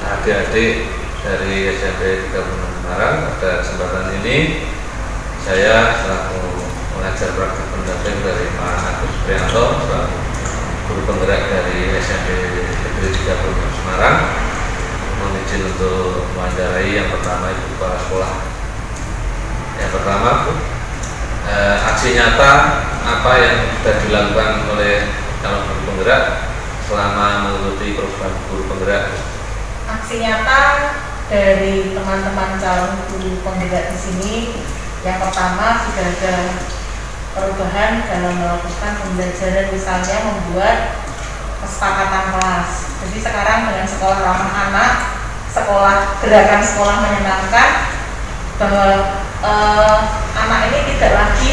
adik-adik dari SMP 36 Semarang. Pada kesempatan ini saya selaku pengajar praktik pendamping dari Pak Agus Prianto, selaku guru penggerak dari SMP Negeri 36 Semarang, mohon izin untuk mewawancarai yang pertama itu kepala sekolah. Yang pertama, aksi nyata apa yang sudah dilakukan oleh calon guru penggerak selama mengikuti program guru penggerak? Aksi nyata dari teman-teman calon guru penggerak di sini, yang pertama sudah ada perubahan dalam melakukan pembelajaran, misalnya membuat kesepakatan kelas. Jadi sekarang dengan sekolah ramah anak, gerakan sekolah menyenangkan, bahwa anak ini tidak lagi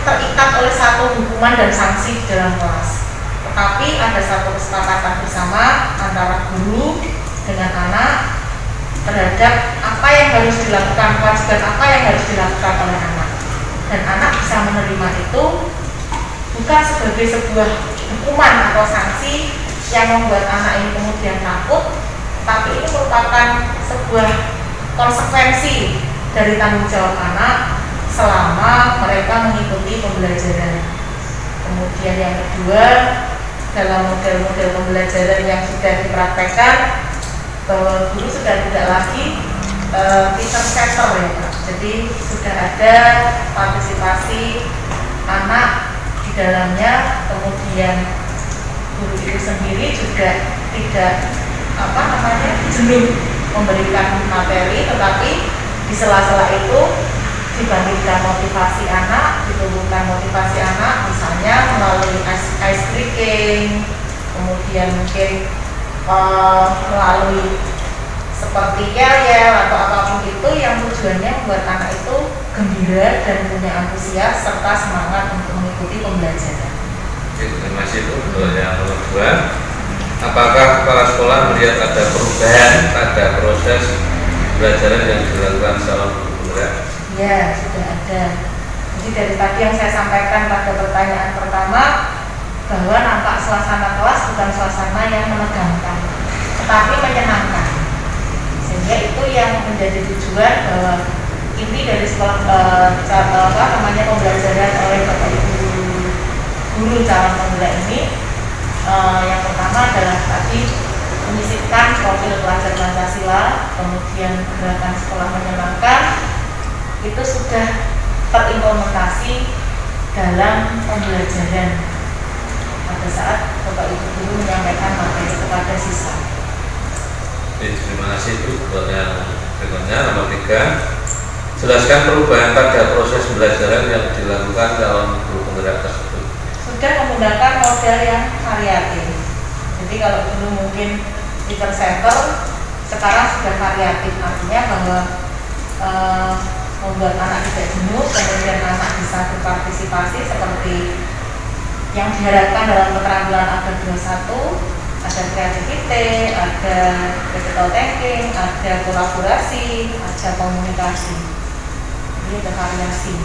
terikat oleh satu hukuman dan sanksi di dalam kelas, tetapi ada satu kesepakatan bersama antara guru dengan anak terhadap apa yang harus dilakukan, kewajiban apa yang harus dilakukan oleh anak, dan anak bisa menerima itu bukan sebagai sebuah hukuman atau sanksi yang membuat anak ini kemudian takut, tapi ini merupakan sebuah konsekuensi dari tanggung jawab anak selama mereka mengikuti pembelajaran. Kemudian yang kedua, dalam model-model pembelajaran yang sudah dipraktekkan, bahwa guru sudah tidak lagi teacher center ya Pak. Jadi sudah ada partisipasi anak di dalamnya, kemudian guru itu sendiri juga tidak jenuh memberikan materi, tetapi di sela-sela itu dibandingkan motivasi anak, ditumbuhkan motivasi anak, misalnya melalui ice breaking, kemudian mungkin melalui seperti yel-yel atau apapun itu yang tujuannya membuat anak itu gembira dan punya antusias serta semangat untuk mengikuti pembelajaran. Terima kasih Bu. Untuk yang nomor 2, apakah kepala sekolah melihat ada perubahan pada proses pembelajaran yang dilakukan calon guru penggerak? Ya, sudah ada. Jadi dari tadi yang saya sampaikan pada pertanyaan pertama, bahwa nampak suasana kelas bukan suasana yang menegangkan, tetapi menyenangkan. Sehingga itu yang menjadi tujuan bahwa inti dari pembelajaran oleh Bapak Ibu guru calon penggerak ini, yang pertama adalah tadi menyisipkan profil pelajar Pancasila, kemudian gerakan sekolah menyenangkan, itu sudah terimplementasi dalam pembelajaran pada saat Bapak Ibu guru menyampaikan materi kepada siswa. Terima kasih Bu. Buat yang berikutnya, nomor 3, jelaskan perubahan pada proses pembelajaran yang dilakukan dalam guru penggerak tersebut. Sudah menggunakan model yang variatif. Jadi kalau dulu mungkin teacher center, sekarang sudah variatif, artinya bahwa membuat anak tidak jenuh, kemudian anak bisa berpartisipasi seperti yang diharapkan dalam keterampilan ABA 21, ada kreativiti, ada critical thinking, ada kolaborasi, ada komunikasi. Ini ada variasi.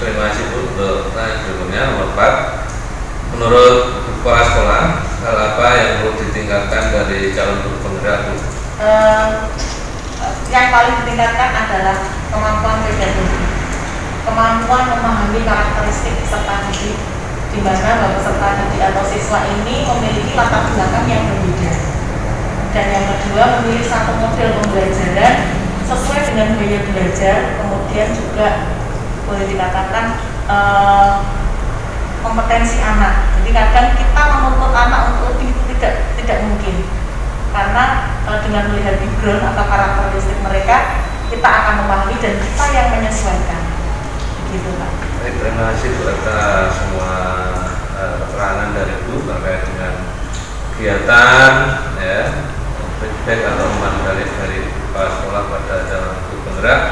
Terima kasih Bu. Untuk pertanyaan berikutnya, nomor 4, menurut kepala sekolah, hal apa yang perlu ditingkatkan dari calon guru penggerak Bu? Yang paling ditingkatkan adalah kemampuan pedagogi, kemampuan memahami karakteristik peserta didik, di mana peserta didik atau siswa ini memiliki latar belakang yang berbeda. Dan yang kedua, memilih satu model pembelajaran sesuai dengan gaya belajar, kemudian juga boleh dikatakan kompetensi anak. Jadi kadang kita menuntut anak untuk lebih tidak mungkin, karena dengan melihat background atau karakteristik mereka, kita akan memahami dan kita yang menyesuaikan. Begitu Pak. Baik, terima kasih Bu atas semua keterangan dari Bu terkait dengan kegiatan ya, feedback atau umpan balik dari kepala sekolah pada calon guru penggerak.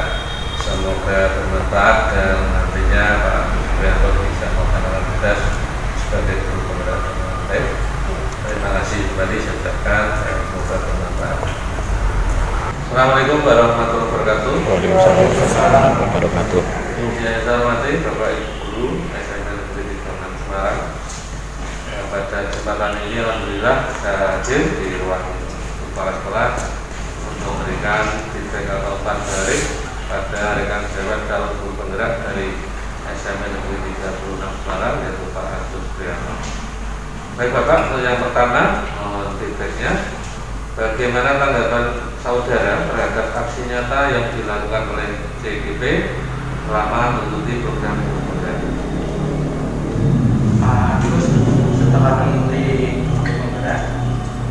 Semoga bermanfaat dan nantinya Pak Prianto bisa melaksanakan tugas sebagai guru penggerak dengan baik. Terima kasih kembali, saya ucapkan semoga bermanfaat. Assalamualaikum warahmatullahi wabarakatuh. Waalaikumsalam warahmatullahi wabarakatuh. Yang saya hormati Bapak Ibu Guru SMP Negeri 36 Semarang, pada kesempatan ini alhamdulillah bisa hadir di ruang kepala sekolah untuk memberikan feedback atau balik pada rekan sejawat calon guru penggerak dari SMA Negeri 36 Semarang, yaitu Pak Agus Prianto. Baik Bapak, untuk yang pertama mohon feedbacknya. Bagaimana tanggapan saudara terhadap aksi nyata yang dilakukan oleh CGP selama mengikuti program guru penggerak? Pak Agus setelah mengikuti guru penggerak,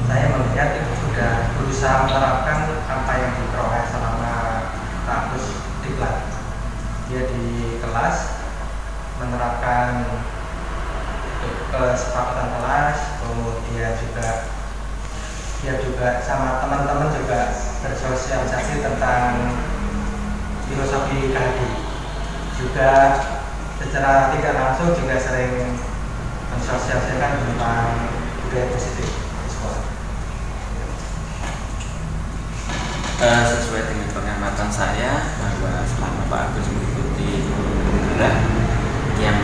saya melihat itu sudah berusaha menerapkan apa yang diperoleh selama Pak Agus diklat. Dia di kelas menerapkan kesepakatan kelas, kemudian dia juga sama teman-teman juga bersosialisasi tentang filosofi KHD. Juga secara tidak langsung juga sering mensosialisasikan tentang budaya positif di sekolah. Sesuai dengan pengamatan saya bahwa selama Pak Agus mengikuti penggerak, yang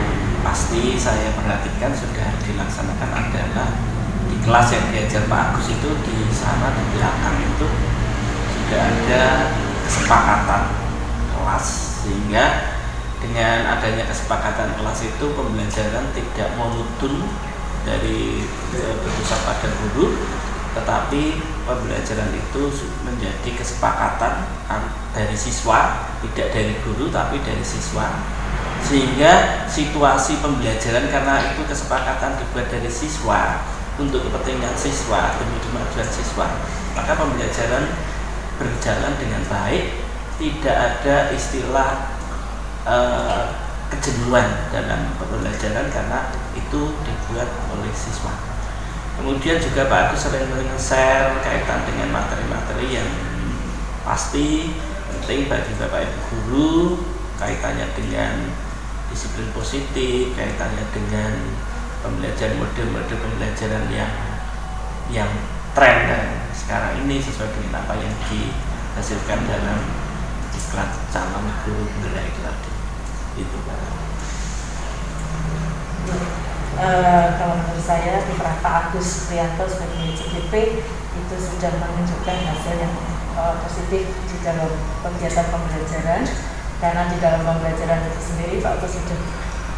pasti saya perhatikan sudah dilaksanakan adalah di kelas yang diajar Pak Agus itu, di sana di belakang itu sudah ada kesepakatan kelas, sehingga dengan adanya kesepakatan kelas itu pembelajaran tidak monoton dari berpusat pada guru, tetapi pembelajaran itu menjadi kesepakatan dari siswa, tidak dari guru tapi dari siswa, sehingga situasi pembelajaran karena itu kesepakatan dibuat dari siswa untuk kepentingan siswa demi kemajuan siswa, maka pembelajaran berjalan dengan baik, tidak ada istilah kejenuhan dalam pembelajaran karena itu dibuat oleh siswa. Kemudian juga Pak Agus sering share kaitan dengan materi-materi yang pasti penting bagi Bapak Ibu guru, kaitannya dengan disiplin positif, kaitannya dengan pembelajaran model-model pembelajaran yang tren dan sekarang ini sesuai dengan apa yang dihasilkan dalam iklan calon guru penggerak itu tadi. Itu Pak. Kalau menurut saya kiprah Pak Agus Prianto sebagai CGP itu sudah menunjukkan hasil yang positif di dalam kegiatan pembelajaran, karena di dalam pembelajaran itu sendiri Pak Agus sudah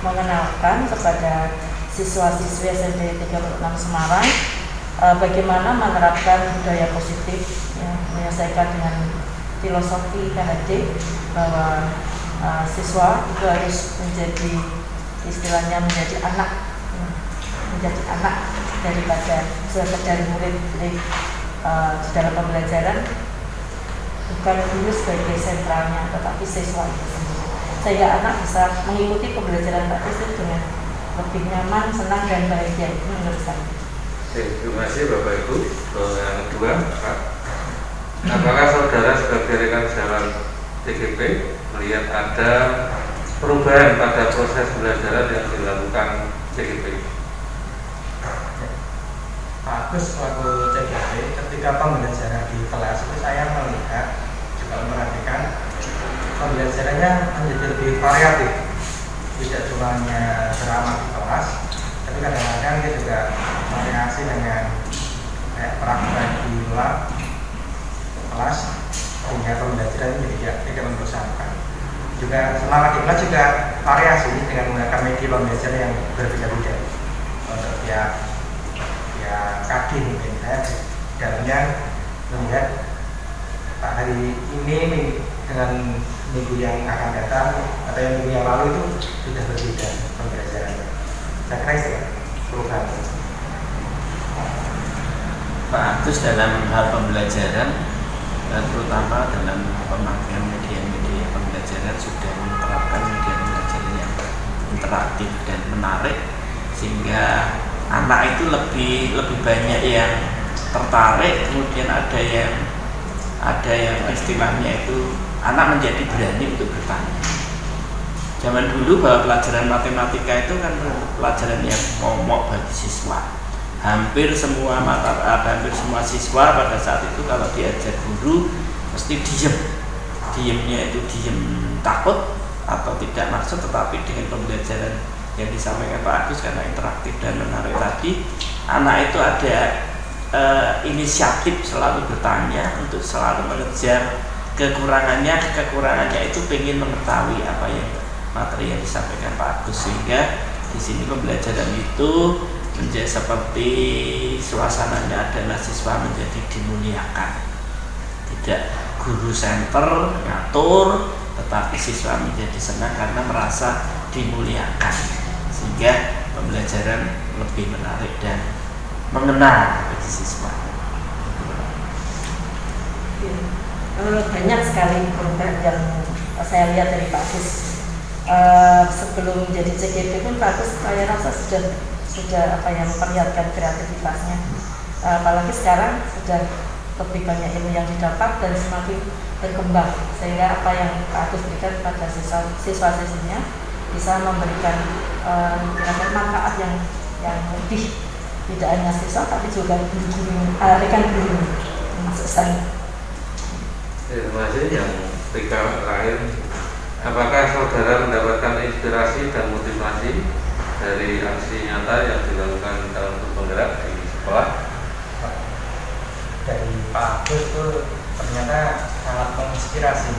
mengenalkan kepada siswa-siswi SMP 36 Semarang bagaimana menerapkan budaya positif, ya, menyelesaikan dengan filosofi KHD bahwa siswa itu harus menjadi istilahnya menjadi anak daripada sekedar murid. Jadi di dalam pembelajaran bukan guru sebagai sentralnya, tetapi siswa itu sendiri, sehingga anak bisa mengikuti pembelajaran Pak Agus dengan lebih nyaman, senang dan bahagia. Itu menurut saya. Terima kasih Bapak Ibu. Yang kedua, Pak, apakah saudara sebagai rekan jalan TGP melihat ada perubahan pada proses pembelajaran yang dilakukan CGP? Pak Agus selaku CGP ketika pembelajaran di kelas itu saya melihat juga memperhatikan pembelajarannya menjadi lebih variatif, tidak cuma hanya ceramah di kelas, tapi kadang-kadang dia juga variasi dengan praktek di luar kelas, sehingga pembelajaran tidak membosankan. Juga selama di kelas juga variasi dengan menggunakan media pembelajaran yang berbeda-beda. Untuk tiap kaki mungkin saya dalamnya melihat hari ini dengan minggu yang akan datang atau yang minggu yang lalu itu sudah berbeda pembelajarannya. Saya kira itu perubahan. Pak Agus dalam hal pembelajaran, terutama dalam pemakaian media-media pembelajaran, sudah menerapkan media pembelajaran yang interaktif dan menarik, sehingga anak itu lebih banyak yang tertarik. Kemudian ada yang istilahnya itu anak menjadi berani untuk bertanya. Zaman dulu bahwa pelajaran matematika itu kan pelajaran yang momok bagi siswa. Hampir semua siswa pada saat itu kalau diajar guru mesti diemnya itu diem takut atau tidak maksud, tetapi dengan pembelajaran yang disampaikan Pak Agus karena interaktif dan menarik tadi, anak itu ada inisiatif selalu bertanya untuk selalu mengejar kekurangannya itu pengen mengetahui apa yang materi yang disampaikan Pak Agus, sehingga di sini pembelajaran itu menjadi seperti suasananya adalah siswa menjadi dimuliakan, tidak guru center ngatur, tetapi siswa menjadi senang karena merasa dimuliakan, sehingga pembelajaran lebih menarik dan mengenal bagi siswa. Banyak sekali program yang saya lihat dari Pak Agus. Sebelum jadi CGP pun Pak Agus saya rasa sudah memperlihatkan kreativitasnya. Apalagi sekarang sudah lebih banyak ilmu yang didapat dan semakin berkembang, sehingga apa yang Pak Agus berikan pada siswa-siswinya bisa memberikan manfaat yang lebih, tidak hanya siswa tapi juga guru-guru, rekan guru maksud saya. Terima kasih. Yang terakhir, apakah saudara mendapatkan inspirasi dan motivasi dari aksi nyata yang dilakukan dalam penggerak di sekolah? Dari Pak Agus itu ternyata sangat menginspirasi.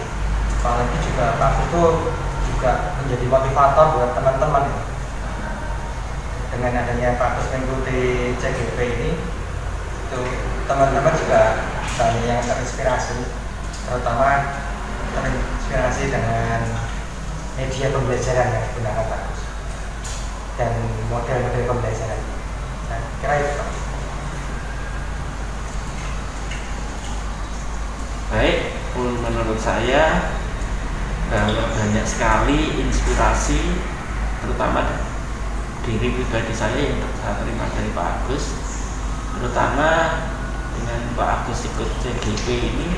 Apalagi juga Pak Agus itu juga menjadi motivator buat teman-teman. Dengan adanya Pak Agus mengikuti CGP ini, itu teman-teman juga banyak yang terinspirasi, terutama terinspirasi dengan media pembelajaran yang digunakan Pak Agus dan model-model pembelajaran. Saya kira itu Pak. Baik, menurut saya banyak sekali inspirasi, terutama diri pribadi saya yang saya terima dari Pak Agus, terutama dengan Pak Agus ikut CGP ini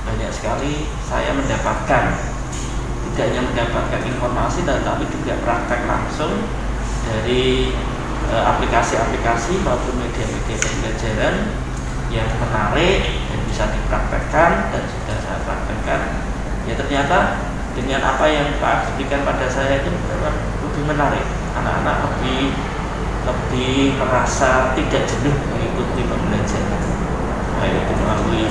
banyak sekali saya mendapatkan, tidak hanya mendapatkan informasi tetapi juga praktek langsung dari aplikasi-aplikasi maupun media-media pembelajaran yang menarik dan bisa dipraktekkan dan sudah saya praktekkan. Ya ternyata dengan apa yang Pak Agus berikan pada saya itu memang lebih menarik. Anak-anak lebih merasa tidak jenuh mengikuti pembelajaran, baik itu melalui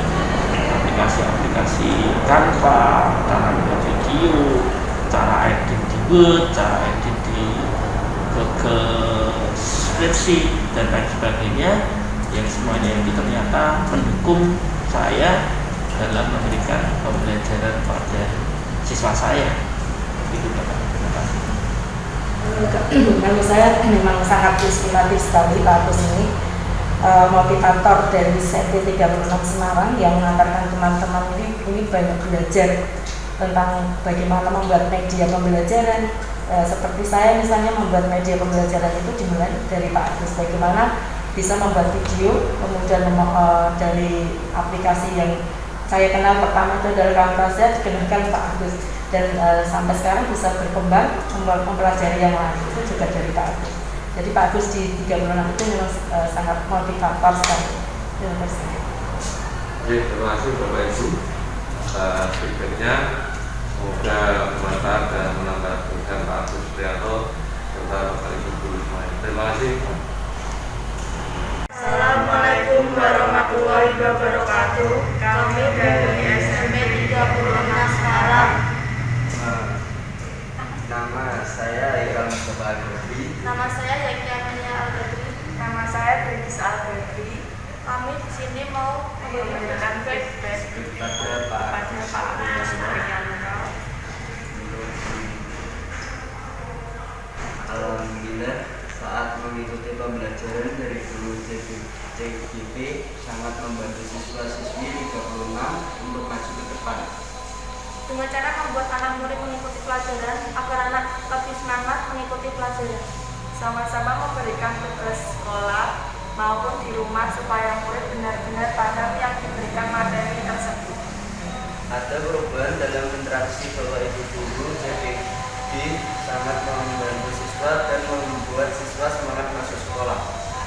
aplikasi-aplikasi Canva, cara membuat video, cara edit di Word, cara edit di Google Spreadsheet dan lain sebagainya, yang semuanya ini ternyata mendukung saya dalam memberikan pembelajaran pada siswa saya. Itu Bapak. Terima kasih. Kalau saya memang sangat inspiratif sekali Pak Agus ini, motivator dari SMP 36 Semarang yang mengantarkan teman-teman ini banyak belajar tentang bagaimana membuat media pembelajaran. Seperti saya misalnya membuat media pembelajaran itu dimulai dari Pak Agus, bagaimana bisa membuat video, kemudian dari aplikasi yang saya kenal pertama itu adalah Camtasia, dikenalkan Pak Agus, dan sampai sekarang bisa berkembang mempelajari yang lain itu juga dari Pak Agus. Jadi Pak Agus di 36 itu memang sangat motivator sekali. Terima kasih. Terima kasih Bapak Ibu atas feedbacknya. Semoga bermanfaat dan menambah tulisan Pak Agus Prianto serta Bapak Ibu guru semuanya. Terima kasih. Assalamualaikum warahmatullahi wabarakatuh. Kami dari SMP 36 Semarang. Nama saya Ilham Mustafa Al-Ghazali. Nama saya Yaki Amelia Al-Ghazali. Nama saya Dennis Al-Ghazali. Kami di sini mau memberikan feedback Kepada Pak Agus Prianto. Alhamdulillah, saat mengikuti pembelajaran dari guru CGP sangat membantu siswa-siswi 36 untuk maju ke depan. Dengan cara membuat anak murid mengikuti pelajaran agar anak lebih semangat mengikuti pelajaran. Sama-sama memberikan tugas sekolah maupun di rumah supaya murid benar-benar paham yang diberikan materi tersebut. Ada perubahan dalam interaksi Bapak Ibu guru CGP sangat membantu siswa dan membuat siswa semangat masuk sekolah.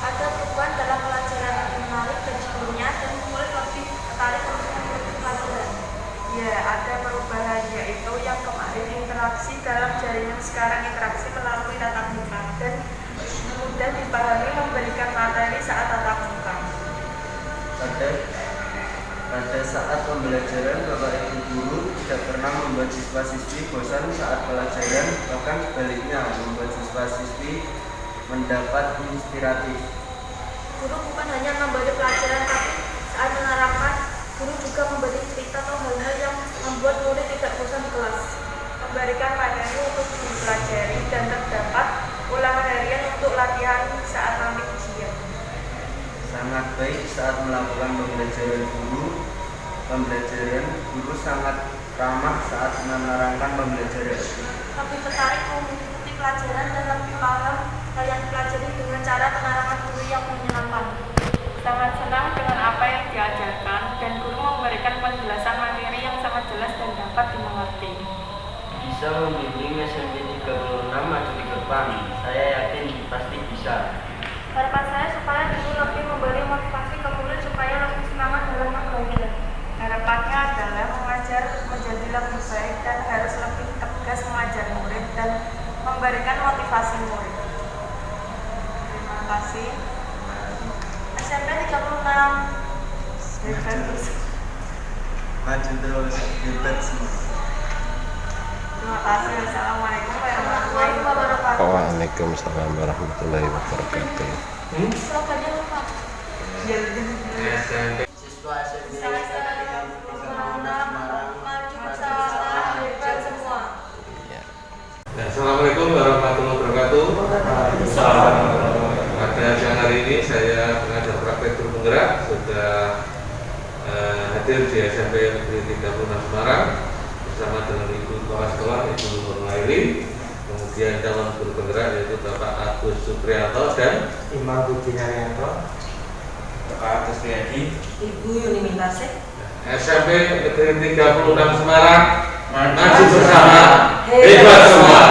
Ada perubahan dalam pelajaran yang menarik bagi gurunya dan murid lebih tertarik untuk mengikuti pelajaran. Ya, ada perubahan yaitu yang kemarin interaksi dalam jaringan, sekarang interaksi melalui tatap muka dan mudah dipahami, memberikan materi saat Pada saat pembelajaran, Bapak Ibu guru tidak pernah membuat siswa-siswi bosan saat pelajaran, bahkan sebaliknya membuat siswa-siswi mendapat inspiratif. Guru bukan hanya memberi pelajaran, tapi saat menerangkan, guru juga memberi cerita atau hal-hal yang membuat murid tidak bosan di kelas. Memberikan materi untuk dipelajari dan terdapat ulangan harian untuk latihan saat nanti ujian. Sangat baik saat melakukan pembelajaran guru sangat ramah saat menerangkan pembelajaran. Lebih tertarik mengikuti pelajaran dan lebih paham hal yang dipelajari dengan cara penerangan guru yang menyenangkan. Sangat senang dengan apa yang diajarkan dan guru memberikan penjelasan materi yang sangat jelas dan dapat dimengerti. Bisa membimbing SMP 36 maju di depan. Saya yakin pasti bisa. Harapan saya supaya guru lebih memberi motivasi ke murid supaya lebih semangat dalam belajar. Harapannya adalah mengajar menjadi lebih baik dan harus lebih tegas mengajar murid dan memberikan motivasi murid. Terima kasih. SMP 36 hebat terus. Maju terus, hebat semua. Terima kasih. Assalamualaikum warahmatullahi wabarakatuh. Waalaikumsalam warahmatullahi wabarakatuh. Slogannya lupa. SMP. Siswa SMP Saya Semarang maju bersama hebat semua. Ya, Assalamualaikum warahmatullahi wabarakatuh. Pada siang hari ini saya pengajar praktek guru penggerak sudah hadir di SMP Negeri 36 Semarang bersama dengan Ibu Kepala Sekolah Ibu Nurlaili, kemudian calon guru penggerak yaitu Bapak Agus Supriyanto dan Imam Budi Haryanto, Bapak Agus Riyadi, Ibu Yuni Mintasik. SMP Negeri 36 Semarang maju bersama hebat semua.